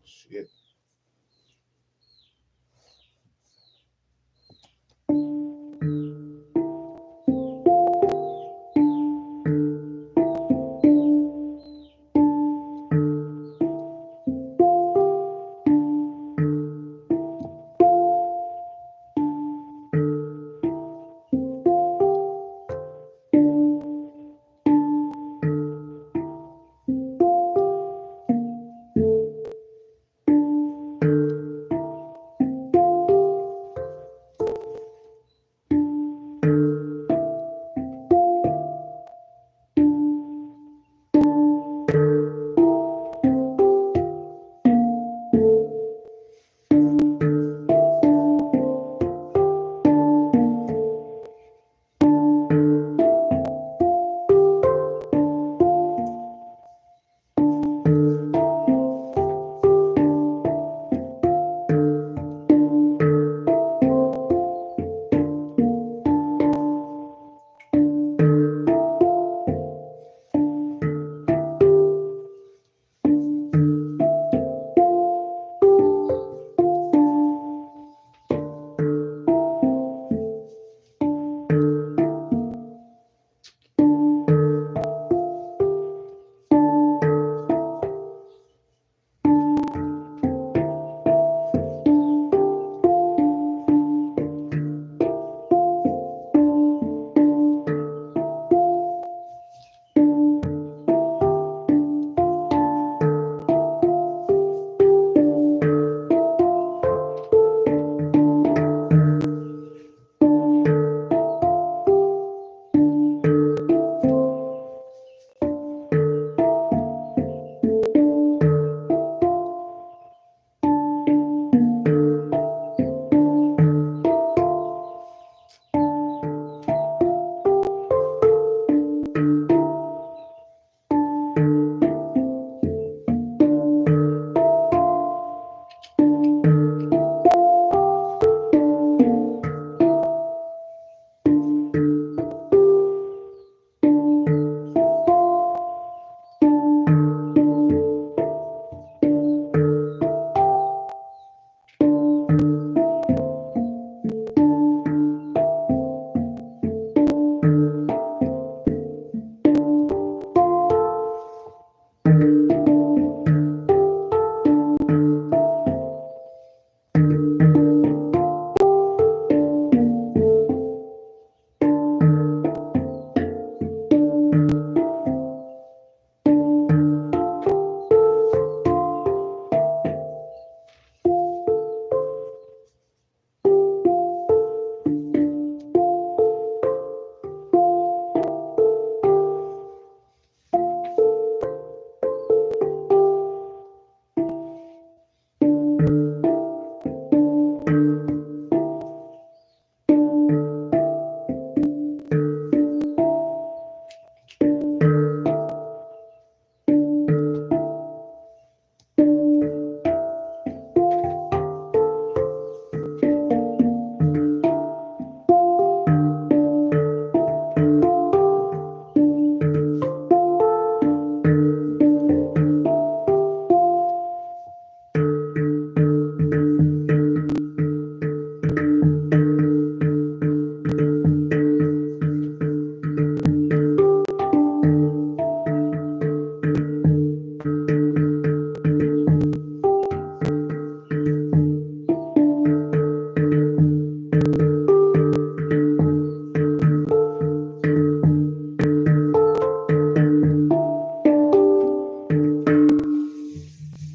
Shit.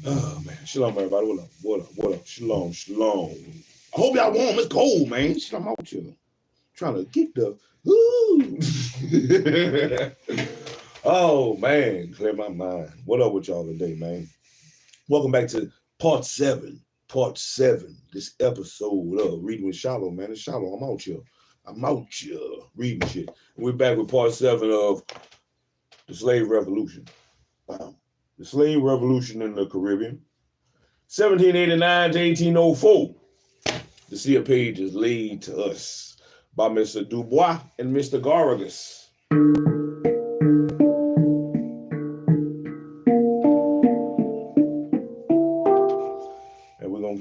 Oh man, shalom everybody. What up? What up? What up? Shalom, shalom. I hope y'all warm. It's cold, man. Shit, I'm out here trying to get the oh man, clear my mind. What up with y'all today, man? Welcome back to part 7. Part 7. This episode of Reading with SHILO, man. It's SHILO. I'm out here reading shit. And we're back with part 7 of the Slave Revolution. Wow. The Slave Revolution in the Caribbean, 1789 to 1804. The seer page is laid to us by Mr. Dubois and Mr. Garrigus.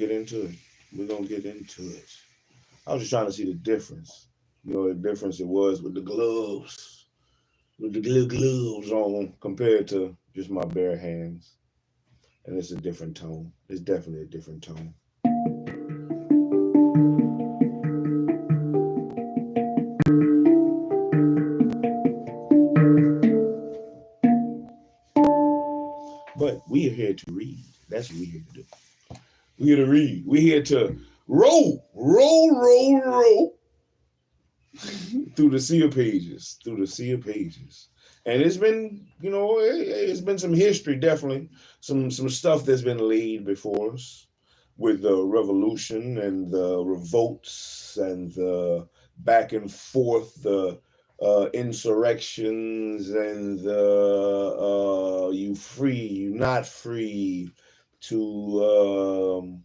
get into it. We're gonna get into it. I was just trying to see the difference. You know, the difference it was with the gloves, with the little gloves on compared to just my bare hands. And it's a different tone. It's definitely a different tone. But we are here to read. That's what we're here to do. We're here to read. We're here to roll through the sea of pages, And it's been, you know, it's been some history, definitely. Some stuff that's been laid before us with the revolution and the revolts and the back and forth, the insurrections and the you free, you not free, to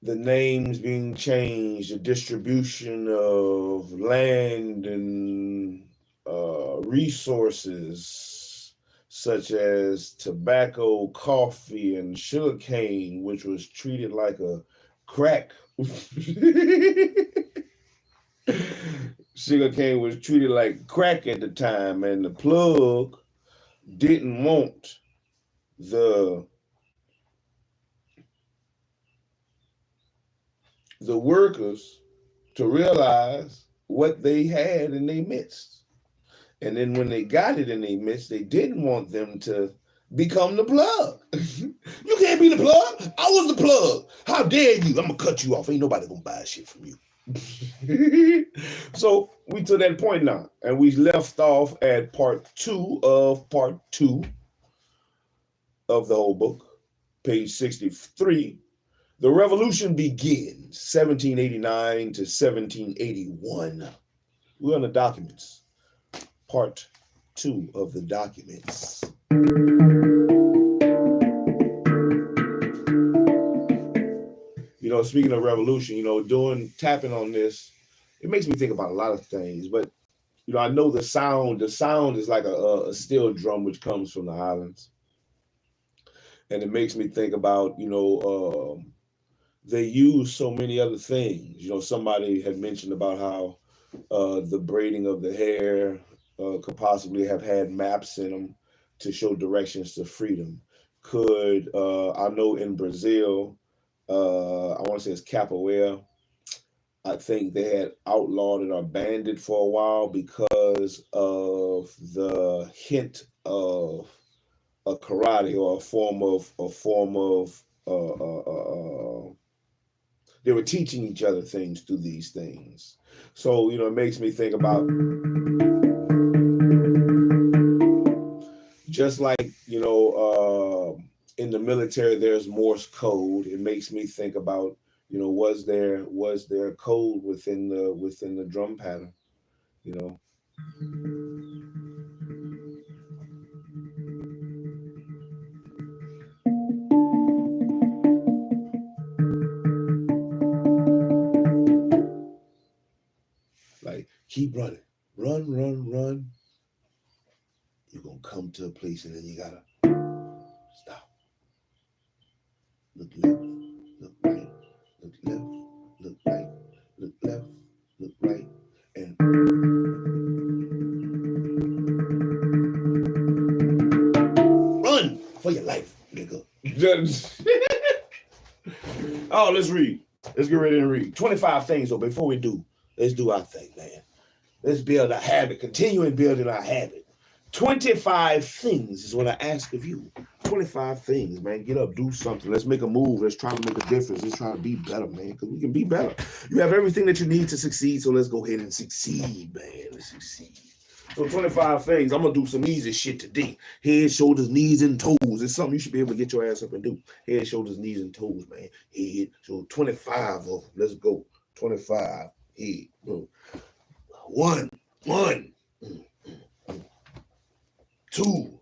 the names being changed, the distribution of land and resources such as tobacco, coffee, and sugarcane, which was treated like a crack. Sugarcane was treated like crack at the time, and the plug didn't want the workers to realize what they had in their midst. And then when they got it in their midst, they didn't want them to become the plug. You can't be the plug. I was the plug. How dare you? I'm going to cut you off. Ain't nobody going to buy shit from you. So we to that point now, and we left off at part two of the whole book, page 63. The revolution begins 1789 to 1781. We're on the documents, part two of the documents. You know, speaking of revolution, you know, tapping on this, it makes me think about a lot of things. But, you know, I know the sound is like a steel drum, which comes from the islands. And it makes me think about, you know, they use so many other things. You know, somebody had mentioned about how the braiding of the hair could possibly have had maps in them to show directions to freedom. I know in Brazil, I want to say it's capoeira, I think they had outlawed it or banned it for a while because of the hint of a karate or a form of they were teaching each other things through these things. So, you know, it makes me think about just like, you know, in the military, there's Morse code. It makes me think about, you know, was there code within the drum pattern, you know? Like, keep running, run. You're gonna come to a place and then you gotta stop. Look left, look right, look left, look right, look left, look right, and run for your life, nigga. Oh, let's read. Let's get ready to read. 25 things, though. Before we do, let's do our thing, man. Let's build a habit, continuing building our habit. 25 things is what I ask of you. 25 things, man. Get up, do something. Let's make a move. Let's try to make a difference. Let's try to be better, man, because we can be better. You have everything that you need to succeed, so let's go ahead and succeed, man. Let's succeed. So 25 things. I'm going to do some easy shit today. Head, shoulders, knees, and toes. It's something you should be able to get your ass up and do. Head, shoulders, knees, and toes, man. Head. So 25 of them. Let's go. 25. Head. One. 2.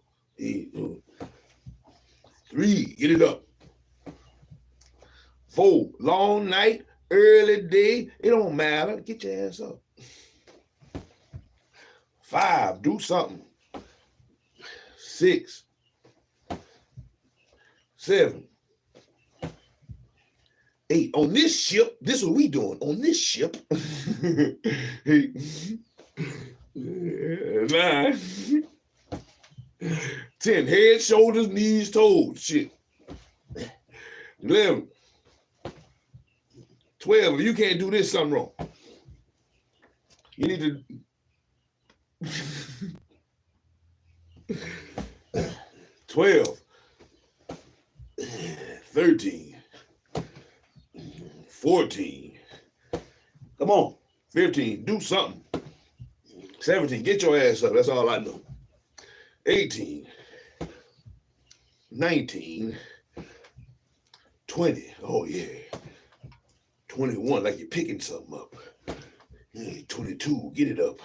3. Get it up. 4. Long night, early day. It don't matter. Get your ass up. 5. Do something. 6. 7, 8. On this ship, this is what we doing. On this ship. 9. 10. Head, shoulders, knees, toes. Shit. 11. 12. If you can't do this, something wrong. You need to 12. 13. 14. Come on. 15. Do something. 17. Get your ass up. That's all I know. 18. 19. 20. Oh, yeah. 21. Like you're picking something up. 22. Get it up.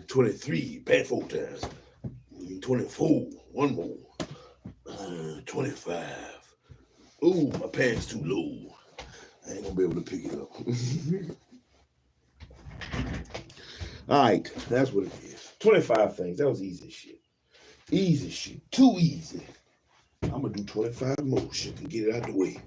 23. Bad 4 times. 24. One more. 25. Ooh, my pants too low. I ain't gonna be able to pick it up. All right, that's what it is. 25 things. That was easy shit. Easy shit. Too easy. I'm gonna do 25 more shit and get it out the way.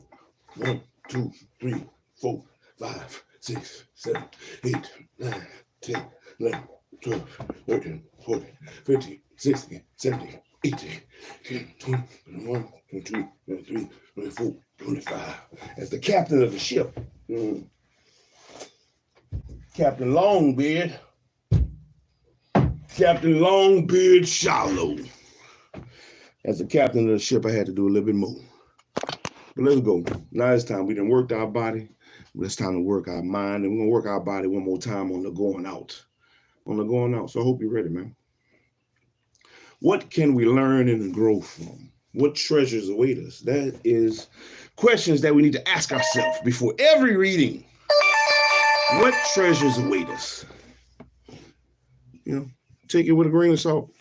1, 2, 3, 4, 5, 6, 7, 8, 9, 10, 11, 12, 13, 14, 15, 16, 17, 18, 20, 21, 22, 23, 24, 25. As the captain of the ship, Captain Longbeard, Captain Longbeard SHILO. As the captain of the ship, I had to do a little bit more. But let's go. Now it's time. We done worked our body. It's time to work our mind. And we're going to work our body one more time on the going out. On the going out. So I hope you're ready, man. What can we learn and grow from? What treasures await us? That is questions that we need to ask ourselves before every reading. What treasures await us? You know, take it with a grain of salt.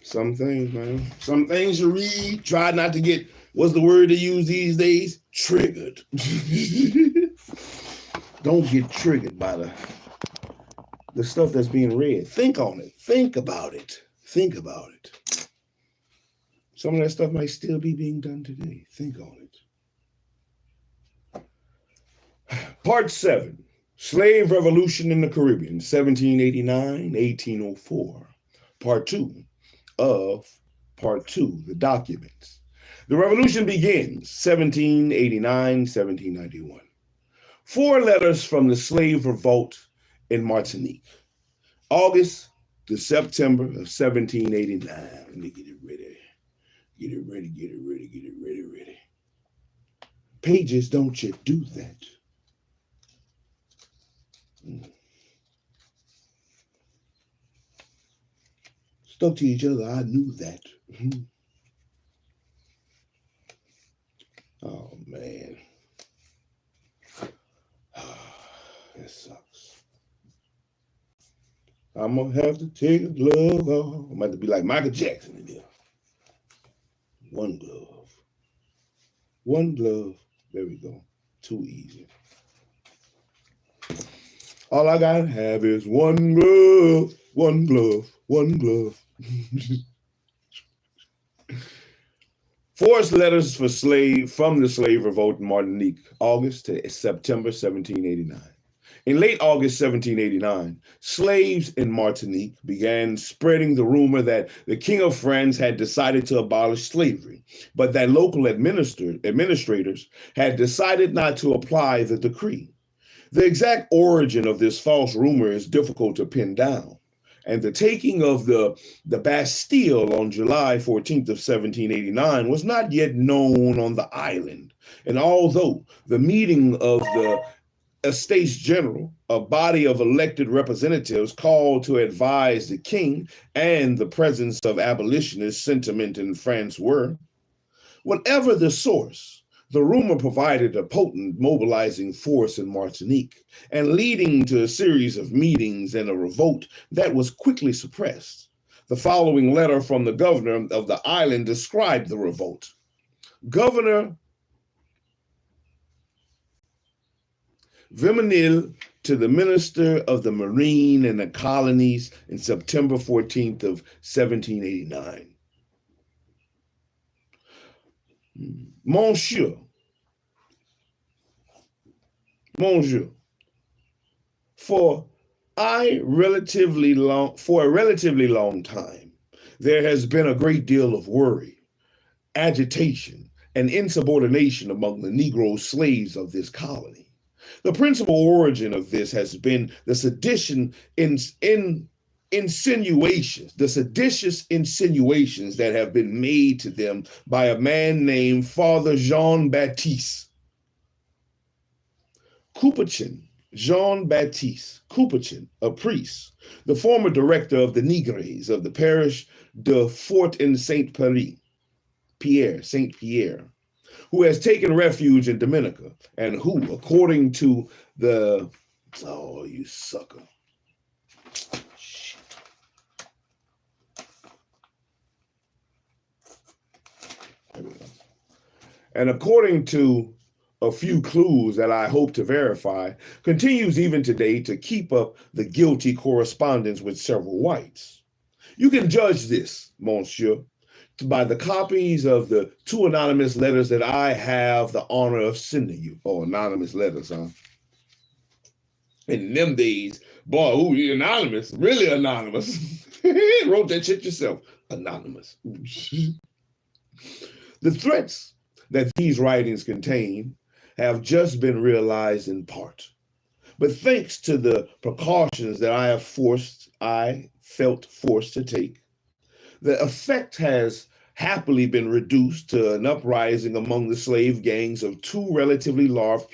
Some things, man. Some things you read, try not to get, what's the word they use these days? Triggered. Don't get triggered by the stuff that's being read. Think on it. Think about it. Think about it. Some of that stuff might still be being done today. Think on it. Part 7, Slave Revolution in the Caribbean, 1789-1804. Part 2 of Part 2, the documents. The revolution begins 1789-1791. 4 letters from the slave revolt in Martinique. August to September of 1789. Let me get it ready. Get it ready, get it ready, get it ready, ready. Pages, don't you do that. Stuck to each other, I knew that. Oh, man. That sucks. I'm going to have to take a glove off. I'm about to be like Michael Jackson in there. One glove. One glove. There we go. Too easy. All I got to have is one glove, one glove, one glove. 4 letters from the slave revolt in Martinique, August to September 1789. In late August 1789, slaves in Martinique began spreading the rumor that the King of France had decided to abolish slavery, but that local administrators had decided not to apply the decree. The exact origin of this false rumor is difficult to pin down, and the taking of the Bastille on July 14th of 1789 was not yet known on the island. And although the meeting of the Estates General, a body of elected representatives called to advise the king and the presence of abolitionist sentiment in France were, whatever the source, the rumor provided a potent mobilizing force in Martinique and leading to a series of meetings and a revolt that was quickly suppressed. The following letter from the governor of the island described the revolt. Governor Viminil to the Minister of the Marine and the Colonies in September 14th of 1789. Monsieur, Monsieur, for a relatively long time, there has been a great deal of worry, agitation, and insubordination among the Negro slaves of this colony. The principal origin of this has been the seditious insinuations that have been made to them by a man named Father Jean-Baptiste Couperin, Jean-Baptiste Couperin, a priest, the former director of the Negres of the parish de Fort in Saint-Pierre, who has taken refuge in Dominica, and who, according to the, oh, you sucker. Shit. There we go. And according to a few clues that I hope to verify, continues even today to keep up the guilty correspondence with several whites. You can judge this, monsieur, by the copies of the 2 anonymous letters that I have the honor of sending you. Oh, anonymous letters, huh? In them days, boy, ooh, you anonymous, really anonymous. Wrote that shit yourself, anonymous. The threats that these writings contain have just been realized in part. But thanks to the precautions that I felt forced to take, the effect has happily been reduced to an uprising among the slave gangs of 2 relatively large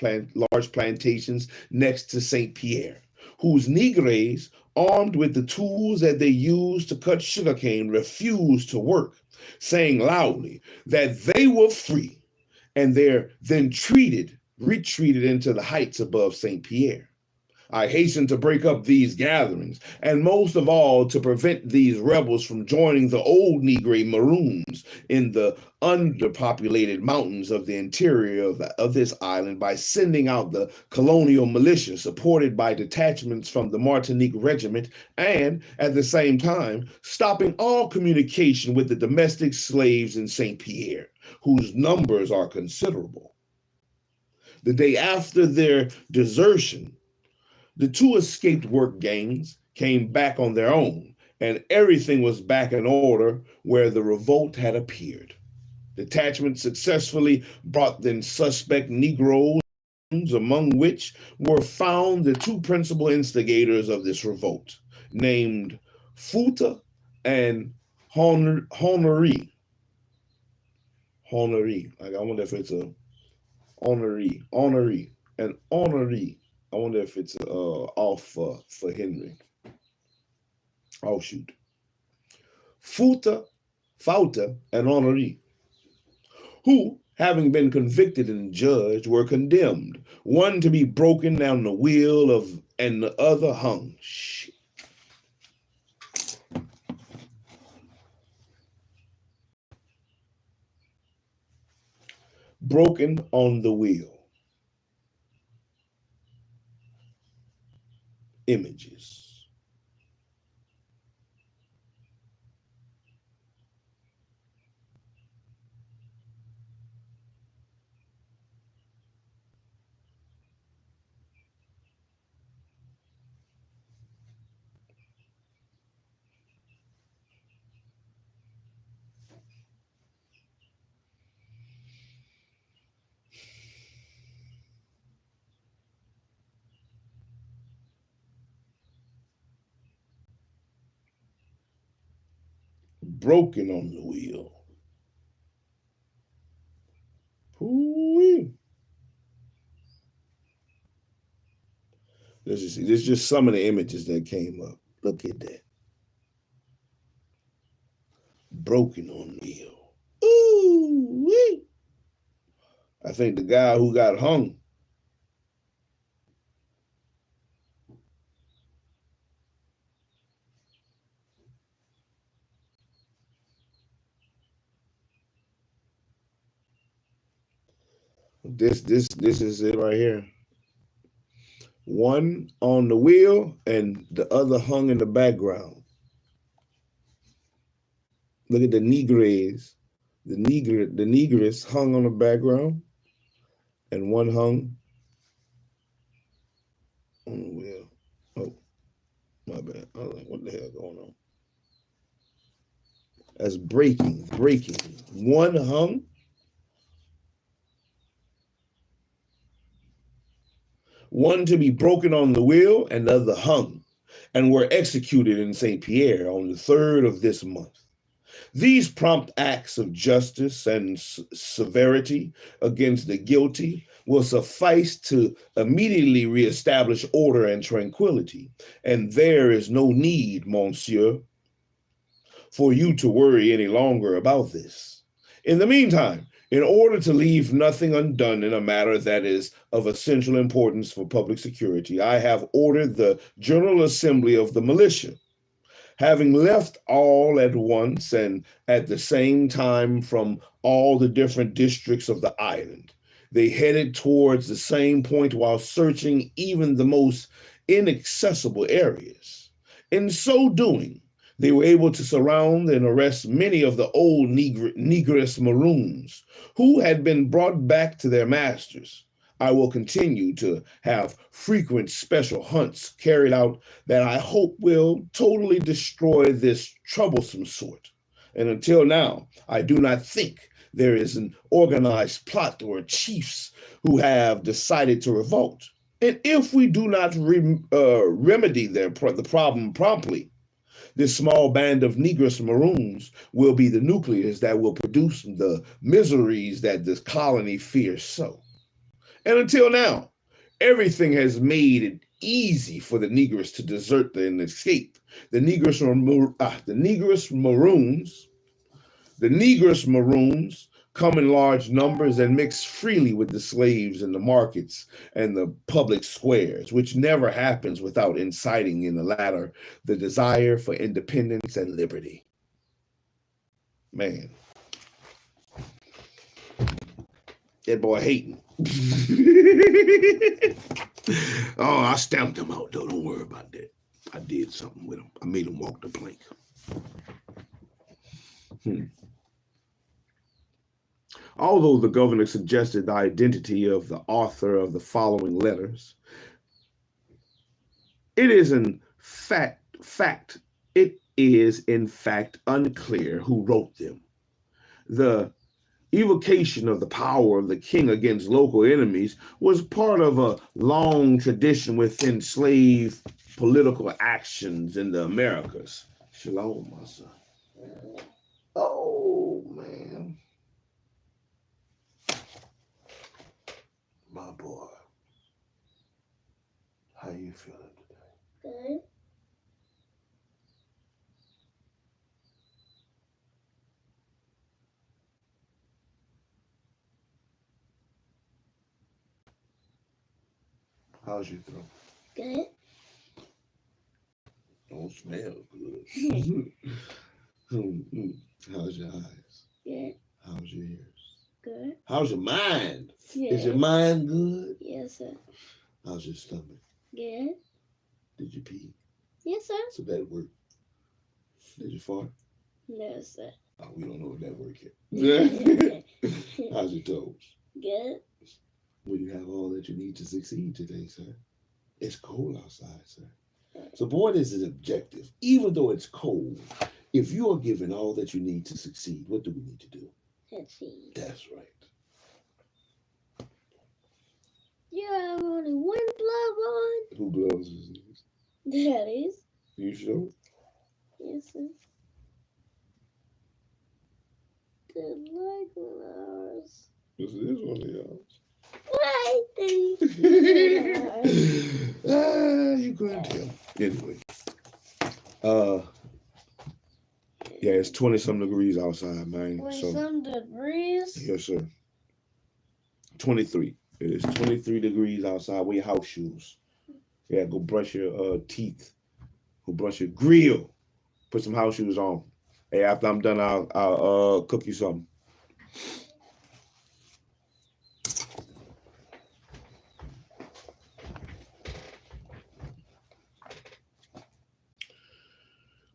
plantations next to St. Pierre, whose Negres, armed with the tools that they used to cut sugarcane, refused to work, saying loudly that they were free, and they're then retreated into the heights above St. Pierre. I hasten to break up these gatherings, and most of all to prevent these rebels from joining the old Negro Maroons in the underpopulated mountains of the interior of this island by sending out the colonial militia supported by detachments from the Martinique Regiment, and at the same time stopping all communication with the domestic slaves in St. Pierre, whose numbers are considerable. The day after their desertion, the 2 escaped work gangs came back on their own, and everything was back in order where the revolt had appeared. Detachments successfully brought the suspect Negroes, among which were found the 2 principal instigators of this revolt, named Futa and Honoré. Like, I wonder if it's a Honoré. And Honoré. I wonder if it's off for Henry. Oh, shoot. Fauta, and Honoré, who, having been convicted and judged, were condemned, one to be broken down the wheel and the other hung. Shit. Broken on the wheel. Images. Broken on the wheel. Ooh-wee. There's just some of the images that came up. Look at that. Broken on the wheel. Ooh-wee. I think the guy who got hung. This is it right here. One on the wheel and the other hung in the background. Look at the Negres The negress hung on the background, and one hung on the wheel. Oh, my bad. I was like, what the hell going on? That's breaking. One hung. One to be broken on the wheel, and the other hung, and were executed in St. Pierre on the 3rd of this month. These prompt acts of justice and severity against the guilty will suffice to immediately reestablish order and tranquility, and there is no need, monsieur, for you to worry any longer about this. In the meantime, in order to leave nothing undone in a matter that is of essential importance for public security, I have ordered the General Assembly of the Militia, having left all at once and at the same time from all the different districts of the island. They headed towards the same point while searching even the most inaccessible areas. In so doing, they were able to surround and arrest many of the old negress maroons who had been brought back to their masters. I will continue to have frequent special hunts carried out that I hope will totally destroy this troublesome sort. And until now, I do not think there is an organized plot or chiefs who have decided to revolt. And if we do not remedy the problem promptly, this small band of negress maroons will be the nucleus that will produce the miseries that this colony fears so. And until now, everything has made it easy for the negress to desert and escape. The negress maroons come in large numbers and mix freely with the slaves in the markets and the public squares, which never happens without inciting in the latter the desire for independence and liberty. Man, that boy hating. Oh, I stamped him out, though. Don't worry about that. I did something with him. I made him walk the plank. Although the governor suggested the identity of the author of the following letters, it is in fact unclear who wrote them. The evocation of the power of the king against local enemies was part of a long tradition within slave political actions in the Americas. Shalom, my son. Oh, man. My boy. How you feeling today? Good. How's your throat? Good. Don't smell good. How's your eyes? Good. How's your ears? Good. How's your mind? Good. Is your mind good? Yes, sir. How's your stomach? Good. Did you pee? Yes, sir. So that worked. Did you fart? No, sir. Oh, we don't know if that worked yet. How's your toes? Good. Will you have all that you need to succeed today, sir? It's cold outside, sir. So, boy, this is objective. Even though it's cold, if you are given all that you need to succeed, what do we need to do? Succeed. That's right. You have only one glove on? Who gloves is this? Daddy's. You sure? Yes, sir. Didn't like one of ours. This is one of yours. Why did You couldn't tell. Anyway. Yeah, it's 20-some degrees outside, man. 20-some degrees? Yes, sir. 23. It is 23 degrees outside. Wear house shoes. Yeah, go brush your teeth. Go brush your grill. Put some house shoes on. Hey, after I'm done, I'll cook you something.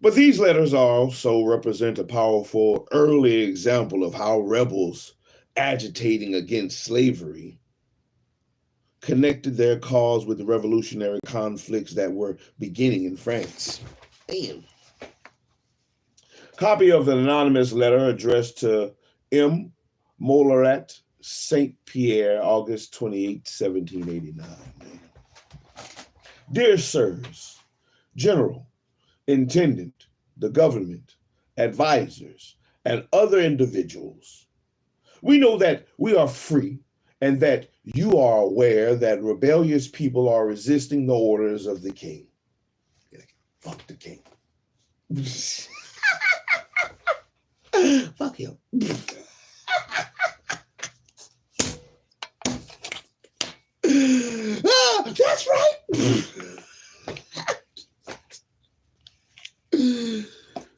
But these letters also represent a powerful early example of how rebels agitating against slavery connected their cause with the revolutionary conflicts that were beginning in France. Damn. Copy of an anonymous letter addressed to M. Mollaret, St. Pierre, August 28, 1789. Dear Sirs, General, Intendant, the government, advisors, and other individuals, we know that we are free and that you are aware that rebellious people are resisting the orders of the king. Fuck the king. Fuck him. That's right.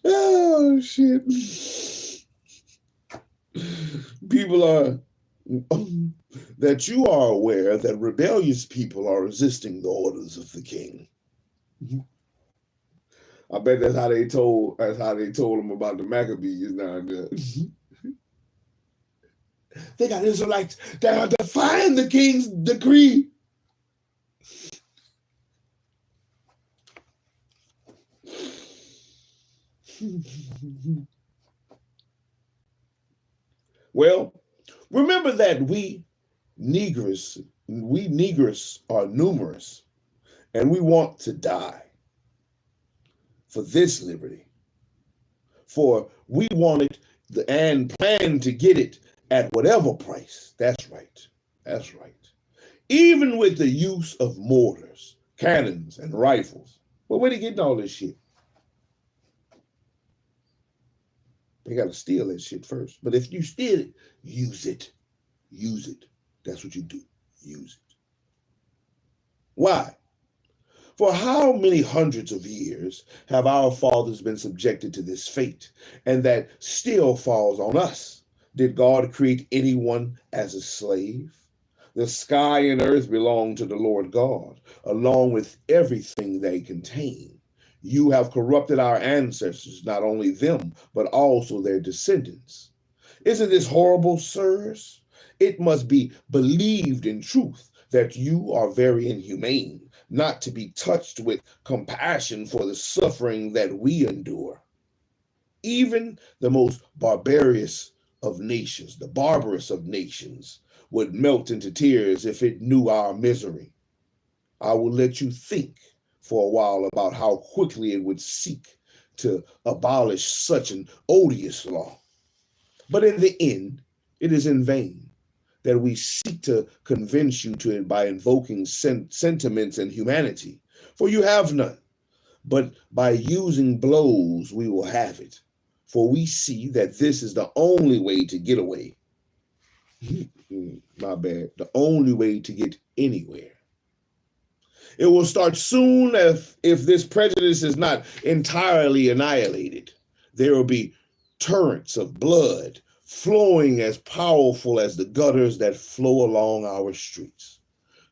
Oh, shit. People are, that you are aware that rebellious people are resisting the orders of the king. I bet that's how they told them about the Maccabees down there. They got Israelites that are defying the king's decree. Well, remember that we Negroes are numerous, and we want to die for this liberty. For we want it and plan to get it at whatever price. That's right. That's right. Even with the use of mortars, cannons, and rifles. Well, where they getting all this shit? They got to steal that shit first. But if you steal it, use it. Use it. That's what you do. Use it. Why? For how many hundreds of years have our fathers been subjected to this fate, and that still falls on us? Did God create anyone as a slave? The sky and earth belong to the Lord God, along with everything they contain. You have corrupted our ancestors, not only them, but also their descendants. Isn't this horrible, sirs? It must be believed in truth that you are very inhumane, not to be touched with compassion for the suffering that we endure. Even the most barbarous of nations, the barbarous of nations, would melt into tears if it knew our misery. I will let you think for a while about how quickly it would seek to abolish such an odious law. But in the end, it is in vain that we seek to convince you to it by invoking sentiments and humanity, for you have none. But by using blows, we will have it, for we see that this is the only way to get away. My bad. The only way to get anywhere. It will start soon if this prejudice is not entirely annihilated. There will be torrents of blood flowing as powerful as the gutters that flow along our streets.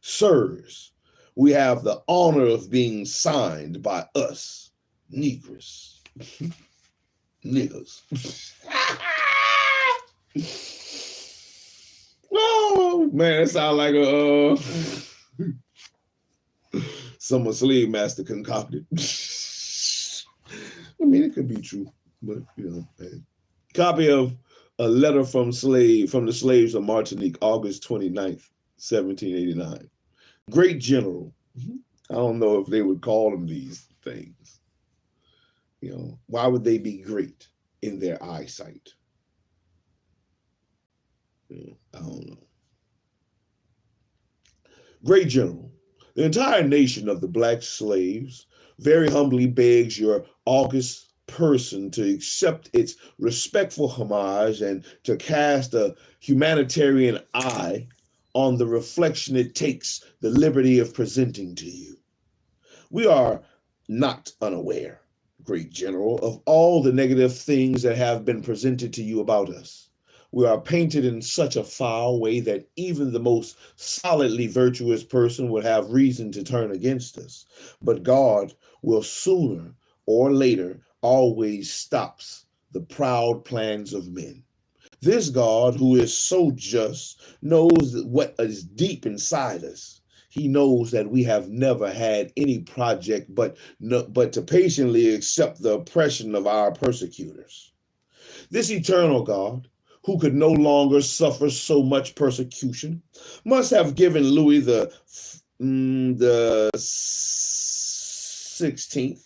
Sirs, we have the honor of being signed by us, Negroes. Niggas. Oh, man, that sounds like a... some slave master concocted. I mean, it could be true, but man. Copy of a letter from the slaves of Martinique, August 29th, 1789. Great general. I don't know if they would call them these things. Why would they be great in their eyesight? I don't know. Great general. The entire nation of the black slaves very humbly begs your august person to accept its respectful homage and to cast a humanitarian eye on the reflection it takes the liberty of presenting to you. We are not unaware, great general, of all the negative things that have been presented to you about us. We are painted in such a foul way that even the most solidly virtuous person would have reason to turn against us. But God will sooner or later always stops the proud plans of men. This God, who is so just, knows what is deep inside us. He knows that we have never had any project but to patiently accept the oppression of our persecutors. This eternal God, who could no longer suffer so much persecution, must have given Louis the 16th,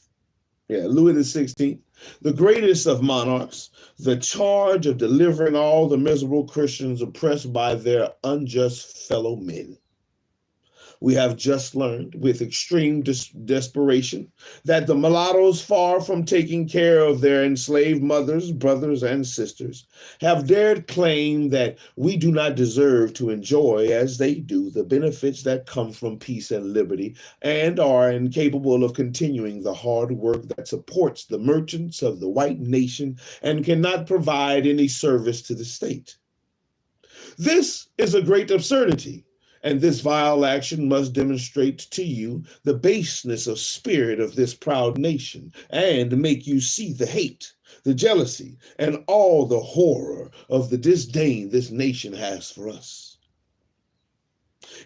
Louis the 16th, the greatest of monarchs, the charge of delivering all the miserable Christians oppressed by their unjust fellow men. We have just learned with extreme desperation that the mulattoes, far from taking care of their enslaved mothers, brothers, and sisters, have dared claim that we do not deserve to enjoy, as they do, the benefits that come from peace and liberty, and are incapable of continuing the hard work that supports the merchants of the white nation and cannot provide any service to the state. This is a great absurdity. And this vile action must demonstrate to you the baseness of spirit of this proud nation and make you see the hate, the jealousy, and all the horror of the disdain this nation has for us.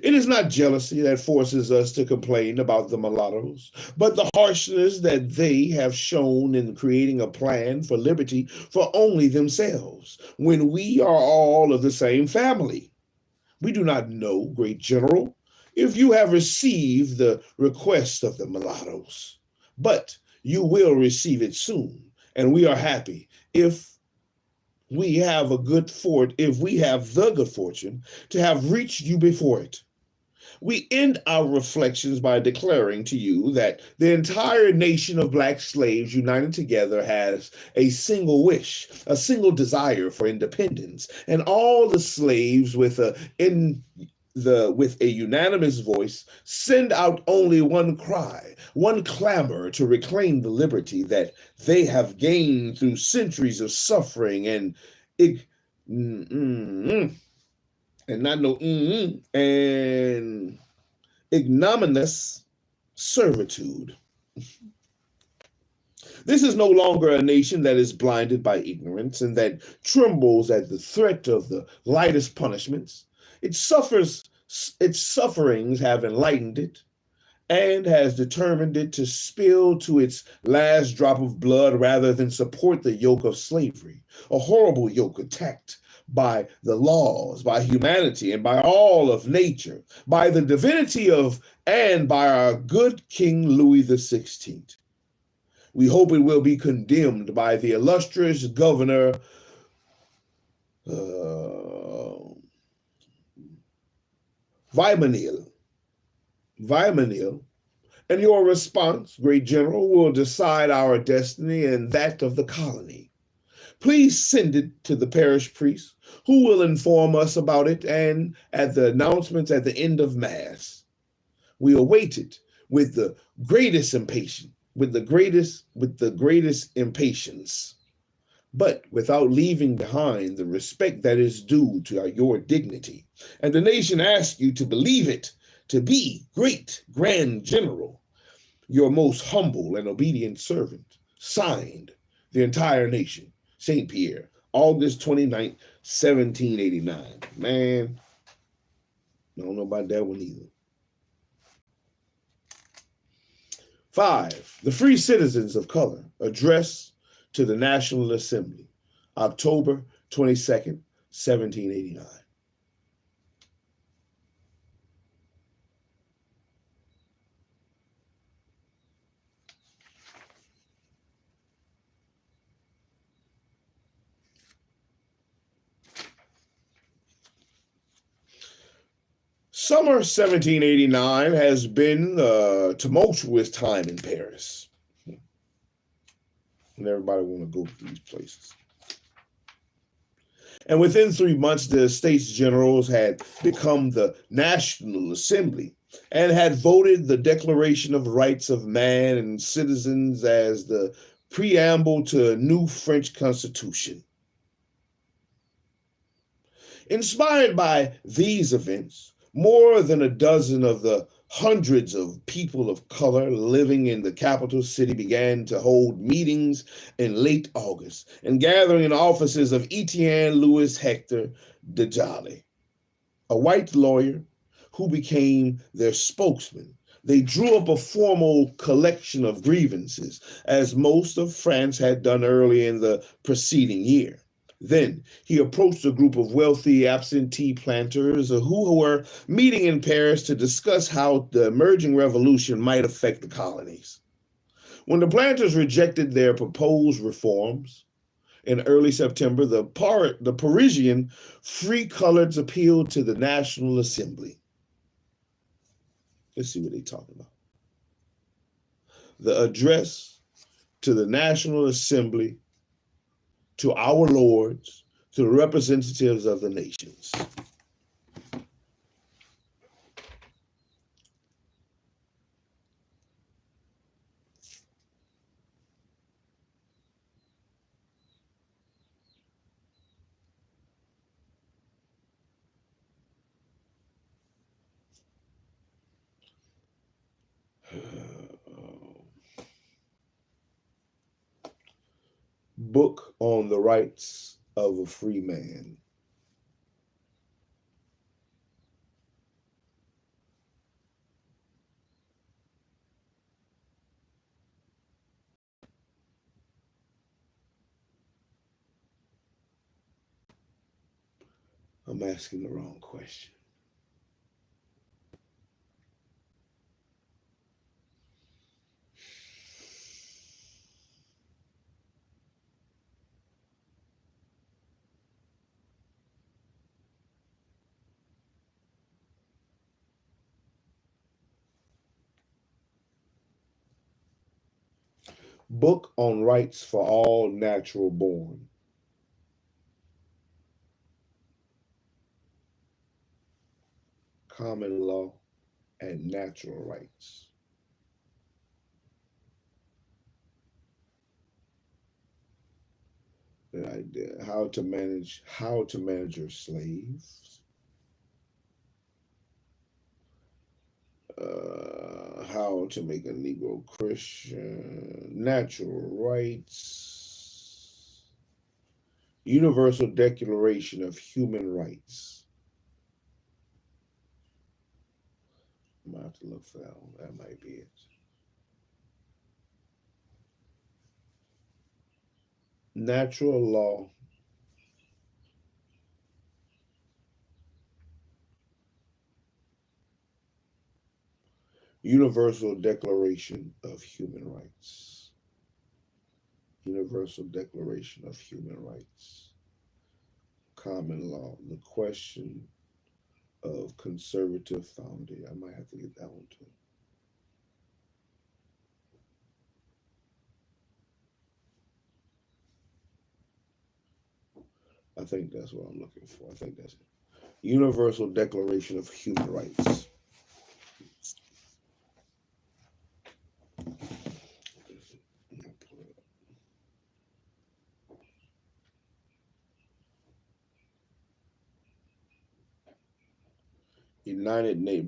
It is not jealousy that forces us to complain about the mulattoes, but the harshness that they have shown in creating a plan for liberty for only themselves, when we are all of the same family. We do not know, great general, if you have received the request of the mulattoes, but you will receive it soon, and we are happy if we have the good fortune to have reached you before it. We end our reflections by declaring to you that the entire nation of black slaves united together has a single wish, a single desire for independence, and all the slaves with a unanimous voice send out only one cry, one clamor to reclaim the liberty that they have gained through centuries of suffering and ignominious servitude. This is no longer a nation that is blinded by ignorance and that trembles at the threat of the lightest punishments. Its sufferings have enlightened it and has determined it to spill to its last drop of blood rather than support the yoke of slavery, a horrible yoke attacked by the laws, by humanity, and by all of nature, by the divinity of, and by our good King Louis the 16th. We hope it will be condemned by the illustrious governor Vimanil, and your response, great general, will decide our destiny and that of the colony. Please send it to the parish priest, who will inform us about it and at the announcements at the end of Mass. We await it with the greatest impatience, but without leaving behind the respect that is due to your dignity. And the nation asks you to believe it to be, great grand general, your most humble and obedient servant. Signed, the entire nation. St. Pierre, August 29th, 1789. Man, I don't know about that one either. 5. The Free Citizens of Color Address to the National Assembly, October 22nd, 1789. Summer 1789 has been a tumultuous time in Paris. And everybody want to go to these places. And within 3 months, the States Generals had become the National Assembly and had voted the Declaration of Rights of Man and Citizens as the preamble to a new French Constitution. Inspired by these events, more than a dozen of the Hundreds of people of color living in the capital city began to hold meetings in late August and gathering in offices of Etienne Louis Hector de Jolly, a white lawyer who became their spokesman. They drew up a formal collection of grievances, as most of France had done early in the preceding year. Then he approached a group of wealthy absentee planters who were meeting in Paris to discuss how the emerging revolution might affect the colonies. When the planters rejected their proposed reforms in early September, the Parisian free coloreds appealed to the National Assembly. Let's see what they're talking about. The address to the National Assembly, to our lords, to the representatives of the nations. Book on the Rights of a Free Man. I'm asking the wrong question. Book on Rights for All Natural Born. Common Law and Natural Rights. The idea, how to manage your slaves. How to make a Negro Christian. Natural rights. Universal Declaration of Human Rights. I'm going to have to look for that one. That might be it. Natural law. Universal Declaration of Human Rights. Universal Declaration of Human Rights. Common law. The question of conservative founding. I might have to get that one too. I think that's what I'm looking for. I think that's it. Universal Declaration of Human Rights.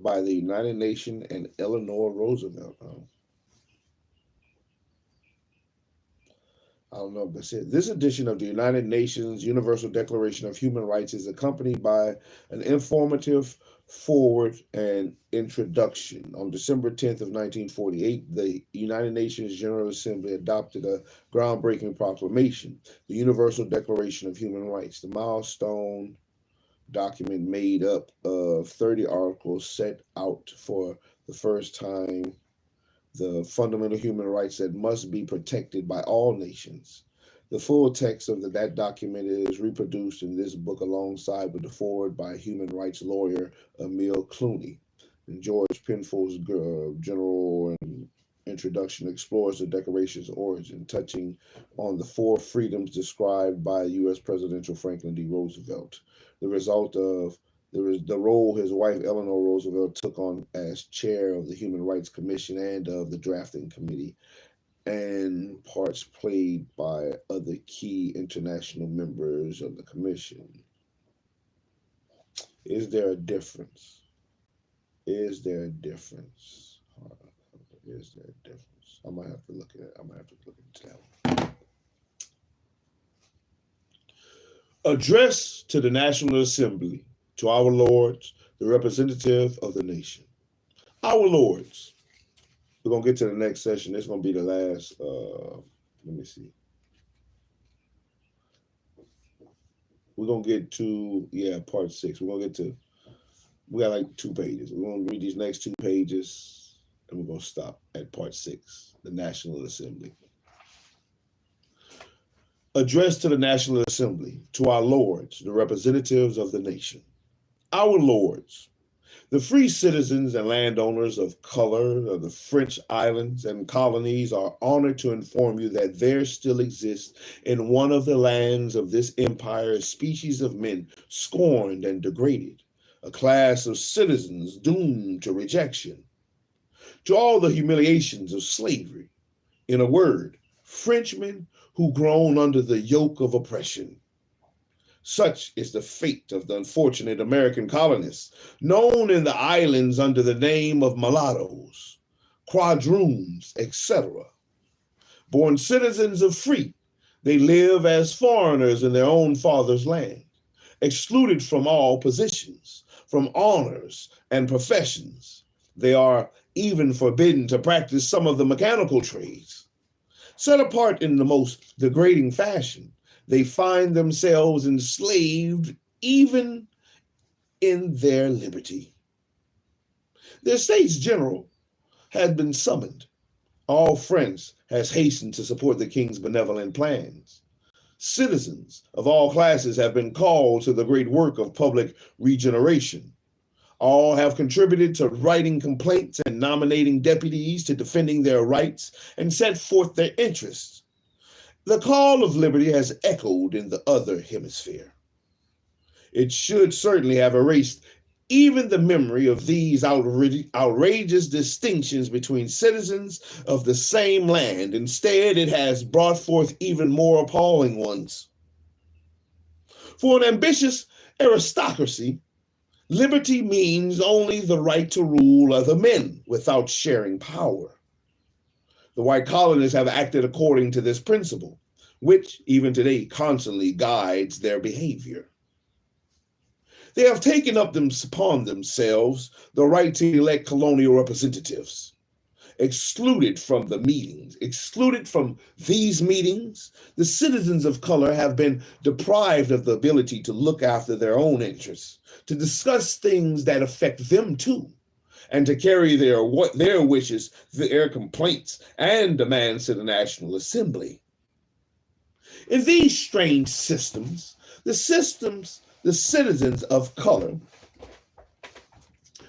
By the United Nations and Eleanor Roosevelt. I don't know if that's it. This edition of the United Nations Universal Declaration of Human Rights is accompanied by an informative foreword and introduction. On December 10th of 1948, the United Nations General Assembly adopted a groundbreaking proclamation, the Universal Declaration of Human Rights. The milestone document made up of 30 articles set out for the first time the fundamental human rights that must be protected by all nations. The full text of that document is reproduced in this book alongside with the foreword by human rights lawyer Emil Clooney. And George Penfold's general introduction explores the Declaration's origin, touching on the four freedoms described by U.S. President Franklin D. Roosevelt. The result of the role his wife Eleanor Roosevelt took on as chair of the Human Rights Commission and of the drafting committee, and parts played by other key international members of the commission. Is there a difference? Is there a difference? Is there a difference? I might have to look at it. I might have to look into that one. Address to the National Assembly, to our lords, the representative of the nation. Our lords. We're going to get to the next session. This is going to be the last, let me see. We're going to get to, part 6. We're going to get to, we got like 2 pages. We're going to read these next 2 pages, and we're going to stop at part 6, the National Assembly. Address to the National Assembly, to our lords, the representatives of the nation. Our lords, the free citizens and landowners of color of the French islands and colonies are honored to inform you that there still exists in one of the lands of this empire a species of men scorned and degraded, a class of citizens doomed to rejection, to all the humiliations of slavery. In a word, Frenchmen who groan under the yoke of oppression. Such is the fate of the unfortunate American colonists, known in the islands under the name of mulattoes, quadroons, etc. Born citizens of free, they live as foreigners in their own father's land, excluded from all positions, from honors and professions. They are even forbidden to practice some of the mechanical trades. Set apart in the most degrading fashion, they find themselves enslaved even in their liberty. The States General had been summoned. All France has hastened to support the king's benevolent plans. Citizens of all classes have been called to the great work of public regeneration. All have contributed to writing complaints and nominating deputies to defending their rights and set forth their interests. The call of liberty has echoed in the other hemisphere. It should certainly have erased even the memory of these outrageous distinctions between citizens of the same land. Instead, it has brought forth even more appalling ones. For an ambitious aristocracy, liberty means only the right to rule other men without sharing power. The white colonists have acted according to this principle, which even today constantly guides their behavior. They have taken upon themselves the right to elect colonial representatives. Excluded from these meetings, the citizens of color have been deprived of the ability to look after their own interests, to discuss things that affect them too, and to carry their wishes, their complaints, and demands to the National Assembly. In these strange systems, the citizens of color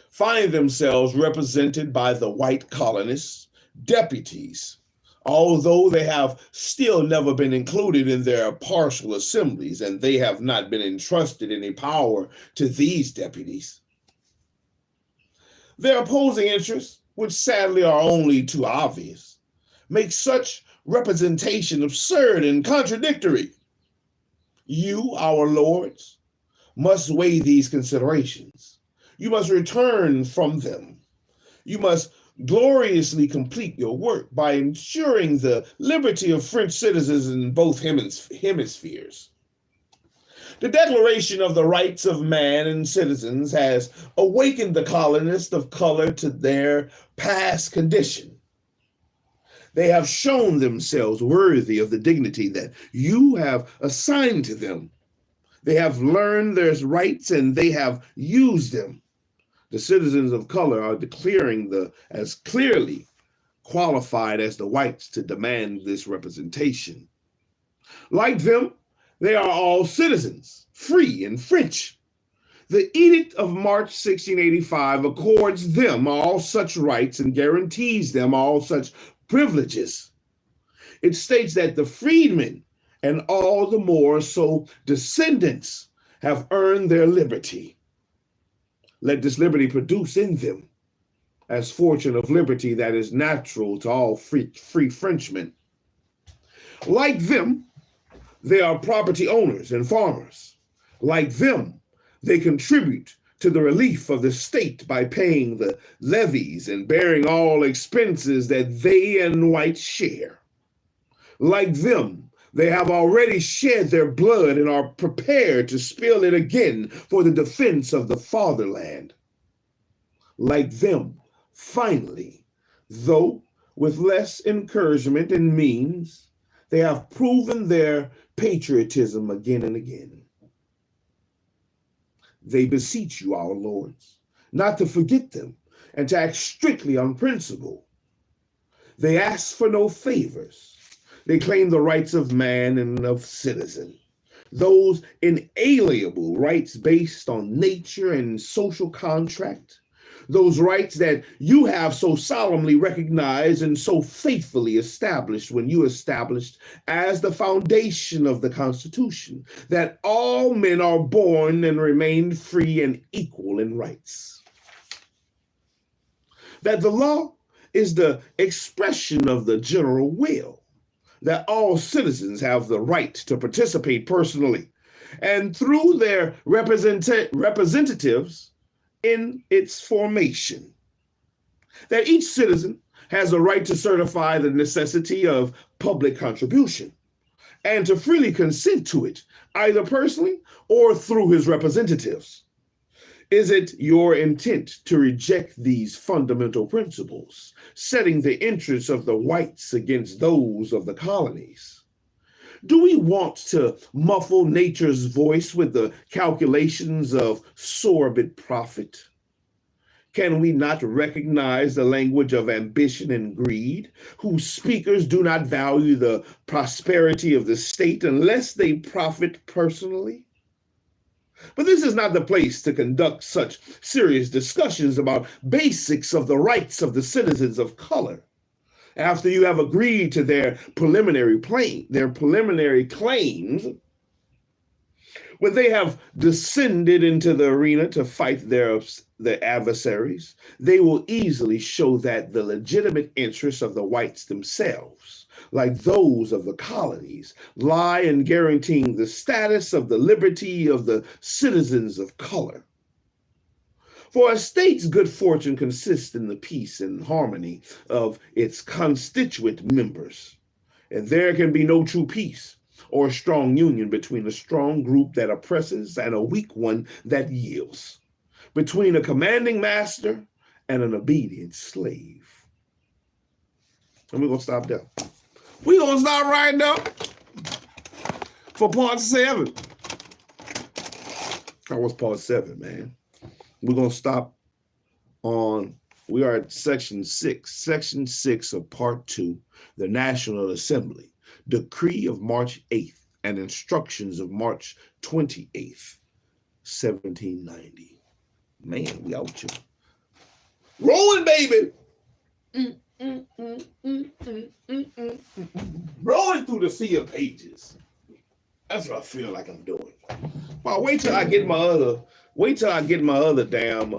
find themselves represented by the white colonists, deputies, although they have still never been included in their partial assemblies, and they have not been entrusted any power to these deputies. Their opposing interests, which sadly are only too obvious, make such representation absurd and contradictory. You, our lords, must weigh these considerations. You must return from them. You must gloriously complete your work by ensuring the liberty of French citizens in both hemispheres. The Declaration of the Rights of Man and Citizens has awakened the colonists of color to their past condition. They have shown themselves worthy of the dignity that you have assigned to them. They have learned their rights and they have used them. The citizens of color are declaring as clearly qualified as the whites to demand this representation. Like them, they are all citizens, free and French. The Edict of March 1685 accords them all such rights and guarantees them all such privileges. It states that the freedmen and all the more so descendants have earned their liberty. Let this liberty produce in them as fortune of liberty that is natural to all free Frenchmen. Like them, they are property owners and farmers. Like them, they contribute to the relief of the state by paying the levies and bearing all expenses that they and whites share. Like them, they have already shed their blood and are prepared to spill it again for the defense of the fatherland. Like them, finally, though with less encouragement and means, they have proven their patriotism again and again. They beseech you, our lords, not to forget them and to act strictly on principle. They ask for no favors. They claim the rights of man and of citizen, those inalienable rights based on nature and social contract, those rights that you have so solemnly recognized and so faithfully established when you established as the foundation of the Constitution, that all men are born and remain free and equal in rights. That the law is the expression of the general will, that all citizens have the right to participate personally and through their representatives in its formation, that each citizen has a right to certify the necessity of public contribution and to freely consent to it, either personally or through his representatives. Is it your intent to reject these fundamental principles, setting the interests of the whites against those of the colonies? Do we want to muffle nature's voice with the calculations of sordid profit? Can we not recognize the language of ambition and greed, whose speakers do not value the prosperity of the state unless they profit personally? But this is not the place to conduct such serious discussions about basics of the rights of the citizens of color. After you have agreed to their preliminary claims, when they have descended into the arena to fight their adversaries, they will easily show that the legitimate interests of the whites themselves, like those of the colonies, lie in guaranteeing the status of the liberty of the citizens of color. For a state's good fortune consists in the peace and harmony of its constituent members, and there can be no true peace or strong union between a strong group that oppresses and a weak one that yields, between a commanding master and an obedient slave. And we're going to stop there. We're going to stop right now for part 7. That was part 7, man. We're going to stop on, we are at section 6 of part 2, the National Assembly, decree of March 8th and instructions of March 28th, 1790. Man, we out here. Rolling, baby. Rolling through the sea of pages. That's what I feel like I'm doing. Well, wait till I get my other damn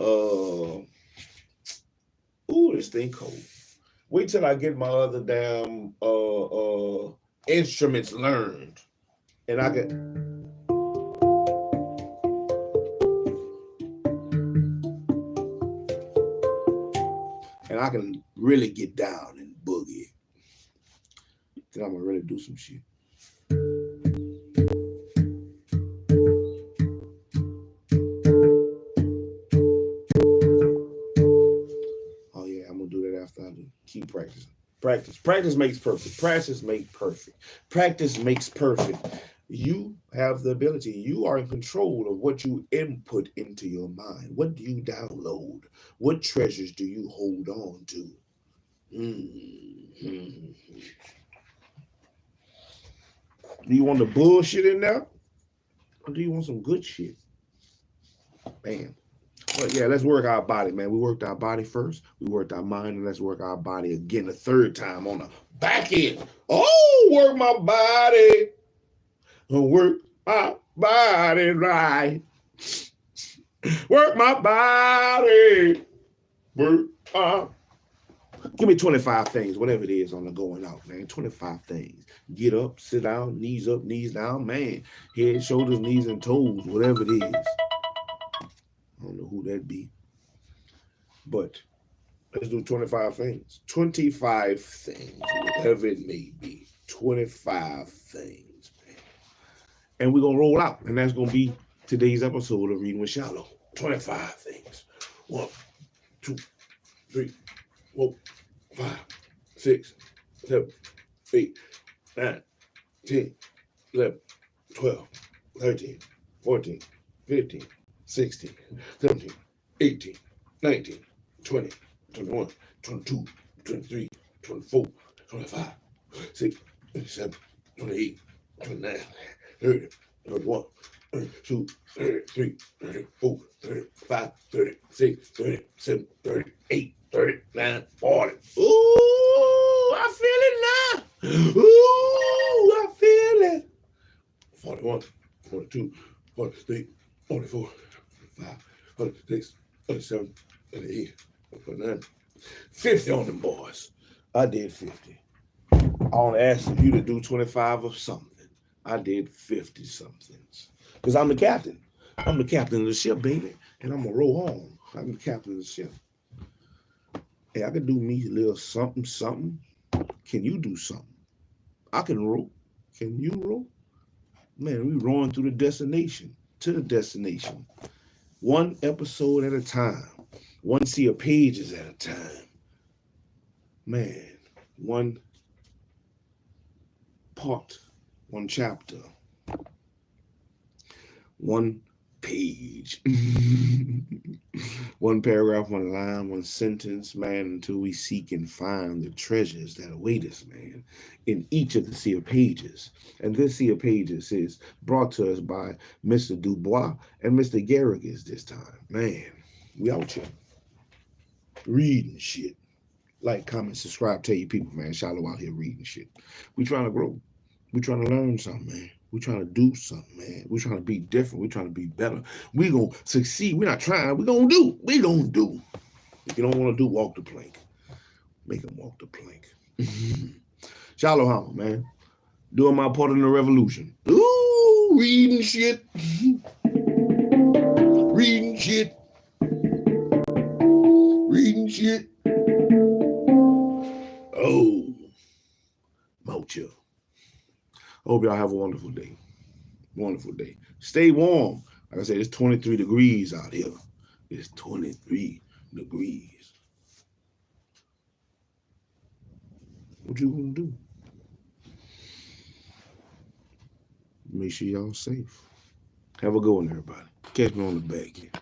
this thing cold. Wait till I get my other damn instruments learned. And I can really get down and boogie. Then I'm gonna really do some shit. Keep practicing. Practice makes perfect. Practice makes perfect. You have the ability. You are in control of what you input into your mind. What do you download? What treasures do you hold on to? Mm-hmm. Do you want the bullshit in there? Or do you want some good shit? Bam. But yeah, let's work our body, man. We worked our body first. We worked our mind, and let's work our body again a third time on the back end. Oh, work my body. Work my body right. Work my body. Give me 25 things, whatever it is on the going out, man. 25 things. Get up, sit down, knees up, knees down, man. Head, shoulders, knees, and toes, whatever it is. I don't know who that be. But let's do 25 things. 25 things, whatever it may be. 25 things, man. And we're going to roll out. And that's going to be today's episode of Reading with Shiloh. 25 things. 1, 2, 3, 4, 5, 6, 7, 8, 9, 10, 11, 12, 13, 14, 15, 16, 17, 18, 19, 20, 21, 22, 23, 24, 25, 26, 27, 28, 29, 30, 31, 32, 33, 34, 35, 36, 37, 38, 39, 40. Ooh, I feel it now. Ooh, I feel it. 41, 42, 43, 44, 45, 46, 47, 48, 49, 50 on them boys. I did 50. I only asked you to do 25 of something. I did 50 somethings. Because I'm the captain. I'm the captain of the ship, baby. And I'm going to roll on. I'm the captain of the ship. Hey, I can do me a little something, something. Can you do something? I can roll. Can you roll? Man, we rowing through the destination. To the destination. One episode at a time. One sea of pages at a time. Man, one part, one chapter, one page, one paragraph, one line, one sentence, man, until we seek and find the treasures that await us, man, in each of the sea of pages. And this sea of pages is brought to us by Mr. Dubois and Mr. Garrigus this time. Man, we out here reading shit. Like, comment, subscribe, tell your people, man. Shiloh out here reading shit. We trying to grow. We trying to learn something, man. We trying to do something, man. We trying to be different. We trying to be better. We gonna succeed. We're not trying. We gonna do. We gonna do. If you don't want to do, walk the plank. Make them walk the plank. Shiloh Hammer, man. Doing my part in the revolution. Ooh, reading shit. Reading shit. Reading shit. Oh, Mocha. Hope y'all have a wonderful day. Wonderful day. Stay warm. Like I said, it's 23 degrees out here. It's 23 degrees. What you gonna do? Make sure y'all safe. Have a good one, everybody. Catch me on the back end.